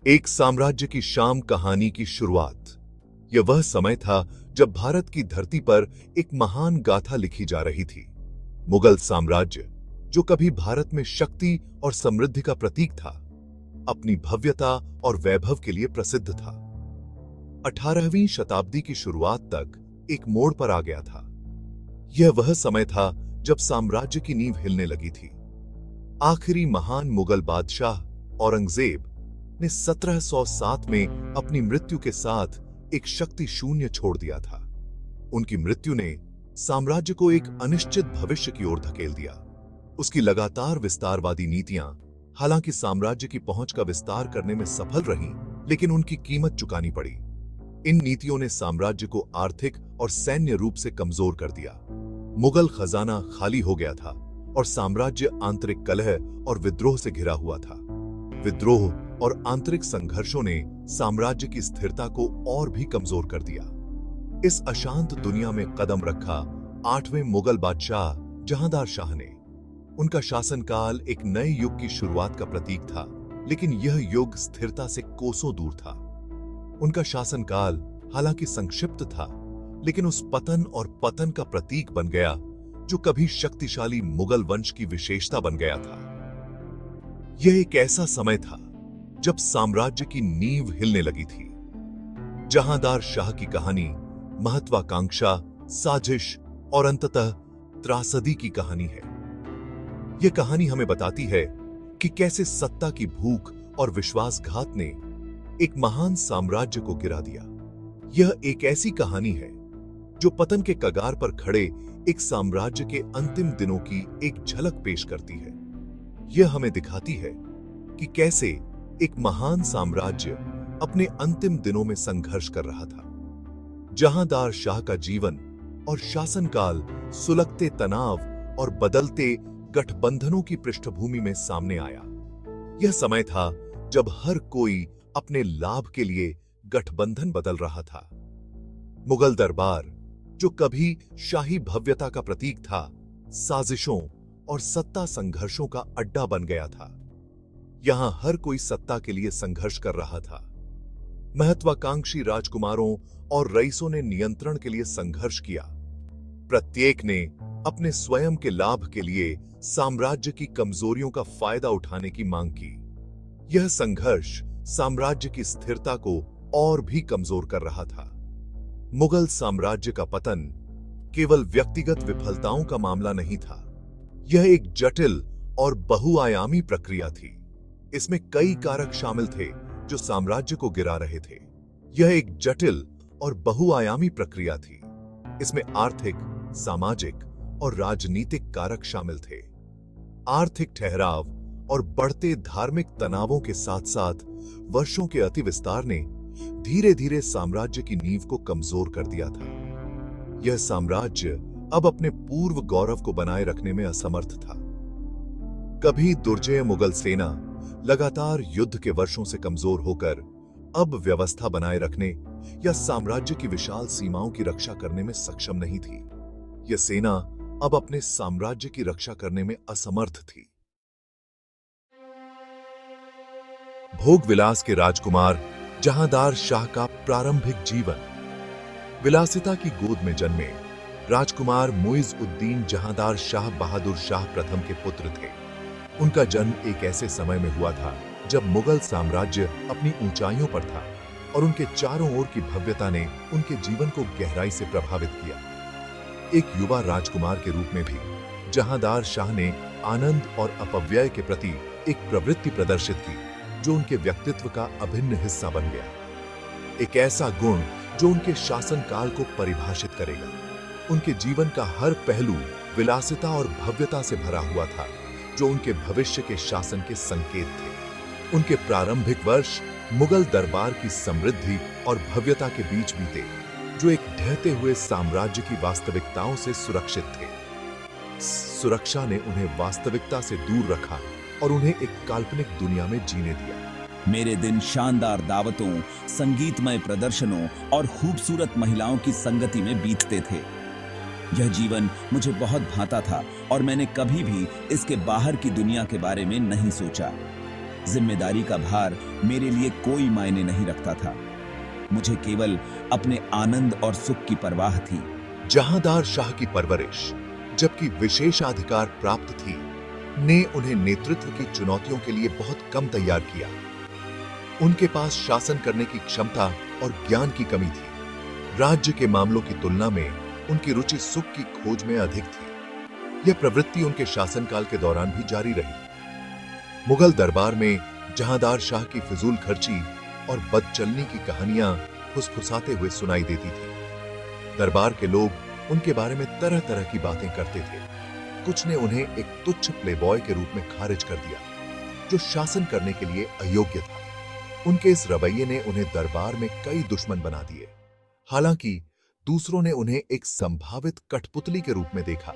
एक साम्राज्य की शाम कहानी की शुरुआत। यह वह समय था जब भारत की धरती पर एक महान गाथा लिखी जा रही थी। मुगल साम्राज्य, जो कभी भारत में शक्ति और समृद्धि का प्रतीक था, अपनी भव्यता और वैभव के लिए प्रसिद्ध था। 18वीं शताब्दी की शुरुआत तक एक मोड़ पर आ गया था। यह वह समय था जब साम्राज्य की नींव हिलने लगी थी। आखिरी महान मुगल बादशाह औरंगजेब ने 1707 में अपनी मृत्यु के साथ एक शक्ति शून्य छोड़ दिया था। उनकी मृत्यु ने साम्राज्य को एक अनिश्चित भविष्य की ओर धकेल दिया। उसकी लगातार विस्तारवादी नीतियां हालांकि साम्राज्य की पहुंच का विस्तार करने में सफल रहीं, लेकिन उनकी कीमत चुकानी पड़ी। इन नीतियों ने साम्राज्य को आर्थिक और सैन्य रूप से कमजोर कर दिया। मुगल खजाना खाली हो गया था और साम्राज्य आंतरिक कलह और विद्रोह से घिरा हुआ था। विद्रोह और आंतरिक संघर्षों ने साम्राज्य की स्थिरता को और भी कमजोर कर दिया। इस अशांत दुनिया में कदम रखा 8वें मुगल बादशाह जहांदार शाह ने। उनका शासनकाल एक नए युग की शुरुआत का प्रतीक था, लेकिन यह युग स्थिरता से कोसों दूर था। उनका शासनकाल हालांकि संक्षिप्त था, लेकिन उस पतन का प्रतीक बन गया जो कभी शक्तिशाली मुगल वंश की विशेषता बन गया था। यह एक ऐसा समय था जब साम्राज्य की नींव हिलने लगी थी। जहांदार शाह की कहानी महत्वाकांक्षा, साजिश और अंततः त्रासदी की कहानी है। यह कहानी हमें बताती है कि कैसे सत्ता की भूख और विश्वासघात ने एक महान साम्राज्य को गिरा दिया। यह एक ऐसी कहानी है जो पतन के कगार पर खड़े एक साम्राज्य के अंतिम दिनों की एक झलक पेश करती है। यह हमें दिखाती है कि कैसे एक महान साम्राज्य अपने अंतिम दिनों में संघर्ष कर रहा था। जहांदार शाह का जीवन और शासनकाल सुलगते तनाव और बदलते गठबंधनों की पृष्ठभूमि में सामने आया। यह समय था जब हर कोई अपने लाभ के लिए गठबंधन बदल रहा था। मुगल दरबार, जो कभी शाही भव्यता का प्रतीक था, साजिशों और सत्ता संघर्षों का अड्डा बन गया था। यहां हर कोई सत्ता के लिए संघर्ष कर रहा था। महत्वाकांक्षी राजकुमारों और रईसों ने नियंत्रण के लिए संघर्ष किया। प्रत्येक ने अपने स्वयं के लाभ के लिए साम्राज्य की कमजोरियों का फायदा उठाने की मांग की। यह संघर्ष साम्राज्य की स्थिरता को और भी कमजोर कर रहा था। मुगल साम्राज्य का पतन केवल व्यक्तिगत विफलताओं का मामला नहीं था। यह एक जटिल और बहुआयामी प्रक्रिया थी। इसमें कई कारक शामिल थे जो साम्राज्य को गिरा रहे थे। यह एक जटिल और बहुआयामी प्रक्रिया थी। इसमें आर्थिक, सामाजिक और राजनीतिक कारक शामिल थे। आर्थिक ठहराव और बढ़ते धार्मिक तनावों के साथ-साथ वर्षों के अतिविस्तार ने धीरे धीरे साम्राज्य की नींव को कमजोर कर दिया था। यह साम्राज्य अब अपने पूर्व गौरव को बनाए रखने में असमर्थ था। कभी दुर्जय मुगल सेना लगातार युद्ध के वर्षों से कमजोर होकर अब व्यवस्था बनाए रखने या साम्राज्य की विशाल सीमाओं की रक्षा करने में सक्षम नहीं थी। यह सेना अब अपने साम्राज्य की रक्षा करने में असमर्थ थी। भोग विलास के राजकुमार जहांदार शाह का प्रारंभिक जीवन। विलासिता की गोद में जन्मे राजकुमार मुइज़-उद-दीन जहांदार शाह बहादुर शाह प्रथम के पुत्र थे। उनका जन्म एक ऐसे समय में हुआ था जब मुगल साम्राज्य अपनी ऊंचाइयों पर था और उनके चारों ओर की भव्यता ने उनके जीवन को गहराई से प्रभावित किया। एक युवा राजकुमार के रूप में भी जहांदार शाह ने आनंद और अपव्यय के प्रति एक प्रवृत्ति प्रदर्शित की जो उनके व्यक्तित्व का अभिन्न हिस्सा बन गया। एक ऐसा गुण जो उनके शासनकाल को परिभाषित करेगा। उनके जीवन का हर पहलू विलासिता और भव्यता से भरा हुआ था जो उनके भविष्य के शासन के संकेत थे। उनके प्रारंभिक वर्ष मुगल दरबार की समृद्धि और भव्यता के बीच बीते, जो एक ढहते हुए साम्राज्य की वास्तविकताओं से सुरक्षित थे। सुरक्षा ने उन्हें वास्तविकता से दूर रखा और उन्हें एक काल्पनिक दुनिया में जीने दिया। मेरे दिन शानदार दावतों, संगीतमय प्रदर्शनों और खूबसूरत महिलाओं की संगति में बीतते थे। यह जीवन मुझे बहुत भाता था और मैंने कभी भी इसके बाहर की दुनिया के बारे में नहीं सोचा। जिम्मेदारी का भार मेरे लिए कोई मायने नहीं रखता था। मुझे केवल अपने आनंद और सुख की परवाह थी। जहांदार शाह की परवरिश, जबकि विशेषाधिकार प्राप्त थी, ने उन्हें नेतृत्व की चुनौतियों के लिए बहुत कम तैयार किया। उनके पास शासन करने की क्षमता और ज्ञान की कमी थी। राज्य के मामलों की तुलना में उनकी रुचि सुख की खोज में अधिक थी। यह प्रवृत्ति उनके शासनकाल के दौरान भी जारी रही। मुगल दरबार में जहांदार शाह की फिजूल खर्ची और बदचलनी की कहानियां फुसफुसाते हुए सुनाई देती थी। दरबार के लोग उनके बारे में तरह तरह की बातें करते थे। कुछ ने उन्हें एक तुच्छ प्लेबॉय के रूप में खारिज कर दिया, जो शासन करने के लिए अयोग्य था। उनके इस रवैये ने उन्हें दरबार में कई दुश्मन बना दिए। हालांकि दूसरों ने उन्हें एक संभावित कठपुतली के रूप में देखा,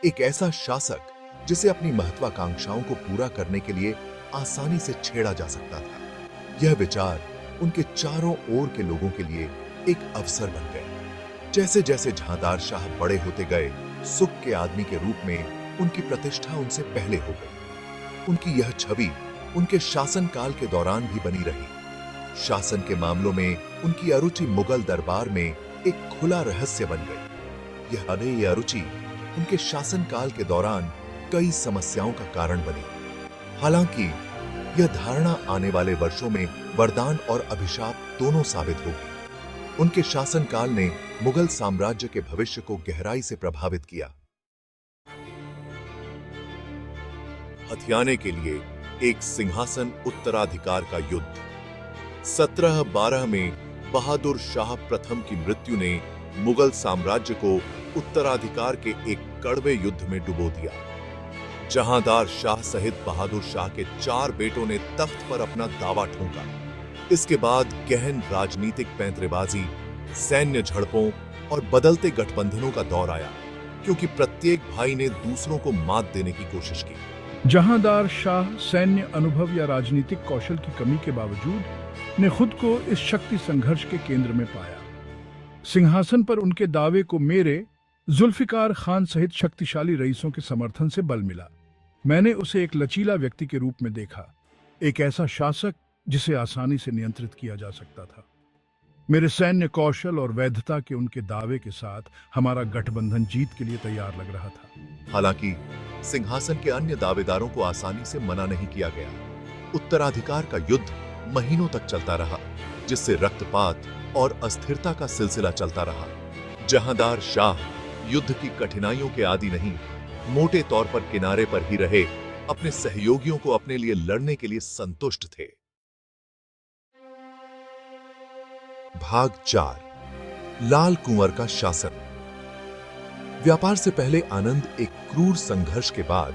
एक ऐसा शासक जिसे अपनी महत्वाकांक्षाओं को पूरा करने के लिए आसानी से छेड़ा जा सकता था। यह विचार उनके चारों ओर के लोगों के लिए एक अवसर बन गए। जैसे जैसे जहांदार शाह बड़े होते गए, सुख के आदमी के रूप में उनकी प्रतिष्ठा उनसे पहले हो गई। उनकी यह छवि उनके शासनकाल के दौरान भी बनी रही। शासन के मामलों में उनकी अरुचि मुगल दरबार में एक खुला रहस्य बन गई। यह अरुचि उनके शासनकाल के दौरान कई समस्याओं का कारण बनी। हालांकि यह धारणा आने वाले वर्षों में वरदान और अभिशाप दोनों साबित होगी। उनके शासनकाल ने मुगल साम्राज्य के भविष्य को गहराई से प्रभावित किया। हथियाने के लिए एक सिंहासन उत्तराधिकार का युद्ध। 1712 में बहादुर शाह प्रथम की मृत्यु ने मुगल साम्राज्य को उत्तराधिकार के एक कड़वे युद्ध में डुबो दिया। जहांदार शाह सहित बहादुर शाह के 4 बेटों ने तख्त पर अपना दावा ठोका। इसके बाद गहन राजनीतिक पैंतरेबाजी, सैन्य झड़पों और बदलते गठबंधनों का दौर आया, क्योंकि प्रत्येक भाई ने दूसरों को मात देने की कोशिश की। जहांदार शाह सैन्य अनुभव या राजनीतिक कौशल की कमी के बावजूद ने खुद को इस शक्ति संघर्ष के केंद्र में पाया। सिंहासन पर उनके दावे को मेरे जुल्फिकार खान सहित शक्तिशाली रईसों के समर्थन से बल मिला। मैंने उसे एक लचीला व्यक्ति के रूप में देखा, एक ऐसा शासक जिसे आसानी से नियंत्रित किया जा सकता था। मेरे सैन्य कौशल और वैधता के उनके दावे के साथ हमारा गठबंधन जीत के लिए तैयार लग रहा था। हालांकि सिंहासन के अन्य दावेदारों को आसानी से मना नहीं किया गया। उत्तराधिकार का युद्ध महीनों तक चलता रहा, जिससे रक्तपात और अस्थिरता का सिलसिला चलता रहा। जहांदार शाह युद्ध की कठिनाइयों के आदी नहीं, मोटे तौर पर किनारे पर ही रहे, अपने सहयोगियों को अपने लिए लड़ने के लिए संतुष्ट थे। भाग 4, लाल कुंवर का शासन। व्यापार से पहले आनंद एक क्रूर संघर्ष के बाद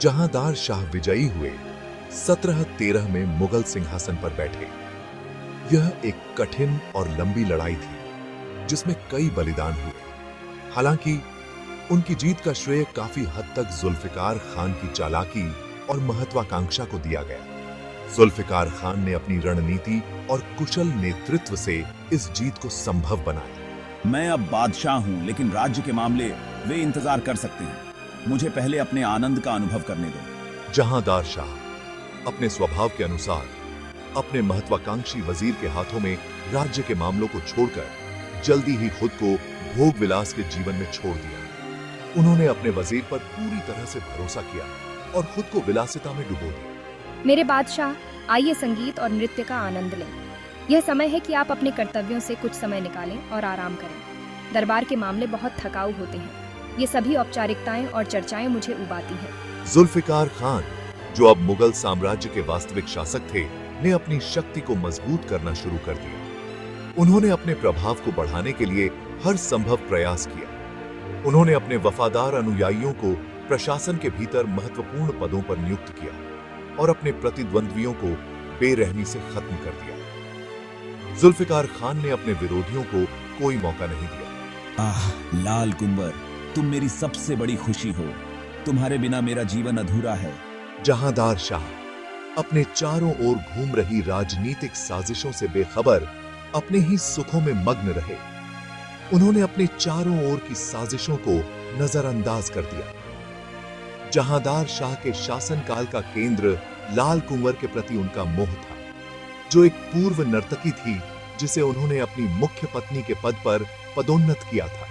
जहांदार शाह विजयी हुए 1713 में मुगल सिंहासन पर बैठे। यह एक कठिन और लंबी लड़ाई थी, जिसमें कई बलिदान हुए। हालांकि उनकी जीत का श्रेय काफी हद तक जुल्फिकार खान की चालाकी और महत्वाकांक्षा को दिया गया। जुल्फिकार खान ने अपनी रणनीति और कुशल नेतृत्व से इस जीत को संभव बनाया। मैं अब बादशाह हूं, लेकिन राज्य के मामले वे इंतजार कर सकते हैं। मुझे पहले अपने आनंद का अनुभव करने दो। जहांदार शाह अपने स्वभाव के अनुसार अपने महत्वाकांक्षी वजीर के हाथों में राज्य के मामलों को छोड़कर जल्दी ही खुद को भोग विलास के जीवन में छोड़ दिया। उन्होंने अपने वजीर पर पूरी तरह से भरोसा किया और खुद को विलासिता में डुबो दिया। मेरे बादशाह, आइए संगीत और नृत्य का आनंद लें। यह समय है कि आप अपने कर्तव्यों से कुछ समय निकालें और आराम करें। दरबार के मामले बहुत थकाऊ होते हैं। ये सभी औपचारिकताएं और चर्चाएं मुझे उबाती हैं। जुल्फिकार खान, जो अब मुगल साम्राज्य के वास्तविक शासक थे, ने अपनी शक्ति को मजबूत करना शुरू कर दिया। उन्होंने अपने प्रभाव को बढ़ाने के लिए हर संभव प्रयास किया। उन्होंने अपने वफादार अनुयायियों को प्रशासन के भीतर महत्वपूर्ण पदों पर नियुक्त किया और अपने प्रतिद्वंद्वियों को बेरहमी से खत्म कर दिया। जुल्फिकार खान ने अपने विरोधियों को कोई मौका नहीं दिया। लाल कुंवर, तुम मेरी सबसे बड़ी खुशी हो। तुम्हारे बिना मेरा जीवन अधूरा है। जहांदार शाह अपने चारों ओर घूम रही राजनीतिक साजिशों से बेखबर अपने ही सुखों में मग्न रहे। उन्होंने अपने चारों ओर की साजिशों को नजरअंदाज कर दिया। जहांदार शाह के शासनकाल का केंद्र लाल कुंवर के प्रति उनका मोह था, जो एक पूर्व नर्तकी थी जिसे उन्होंने अपनी मुख्य पत्नी के पद पर पदोन्नत किया था।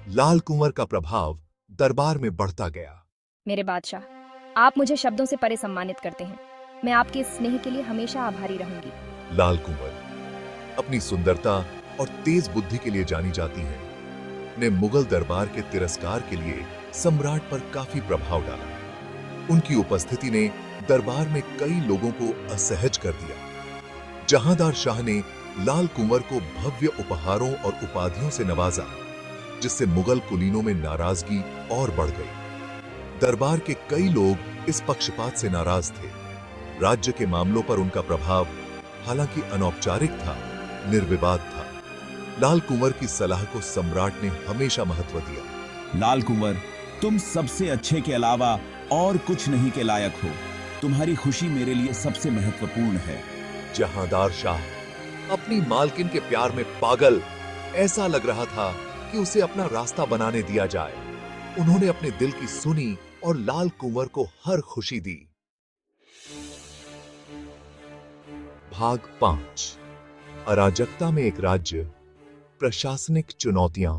लाल कुंवर का प्रभाव दरबार में बढ़ता गया। मेरे बादशाह, आप मुझे शब्दों से परे सम्मानित करते हैं। मैं आपके इस स्नेह के लिए हमेशा आभारी रहूंगी। लाल कुंवर अपनी सुंदरता और तेज बुद्धि के लिए जानी जाती हैं, ने मुगल दरबार के तिरस्कार के लिए सम्राट पर काफी प्रभाव डाला। उनकी उपस्थिति ने दरबार में कई लोगों को असहज कर दिया। जहांदार शाह ने लाल कुंवर को भव्य उपहारों और उपाधियों से नवाजा, जिससे मुगल कुलीनों में नाराजगी और बढ़ गई। दरबार के कई लोग इस पक्षपात से नाराज थे। राज्य के मामलों पर उनका प्रभाव हालांकि अनौपचारिक था, निर्विवाद था। लाल कुंवर की सलाह को सम्राट ने हमेशा महत्व दिया। लाल कुंवर, तुम सबसे अच्छे के अलावा और कुछ नहीं के लायक हो। तुम्हारी खुशी मेरे लिए सबसे महत्वपूर्ण है। जहांदार शाह अपनी मालकिन के प्यार में पागल, ऐसा लग रहा था कि उसे अपना रास्ता बनाने दिया जाए। उन्होंने अपने दिल की सुनी और लाल कुंवर को हर खुशी दी। भाग 5। अराजकता में एक राज्य, प्रशासनिक चुनौतियां।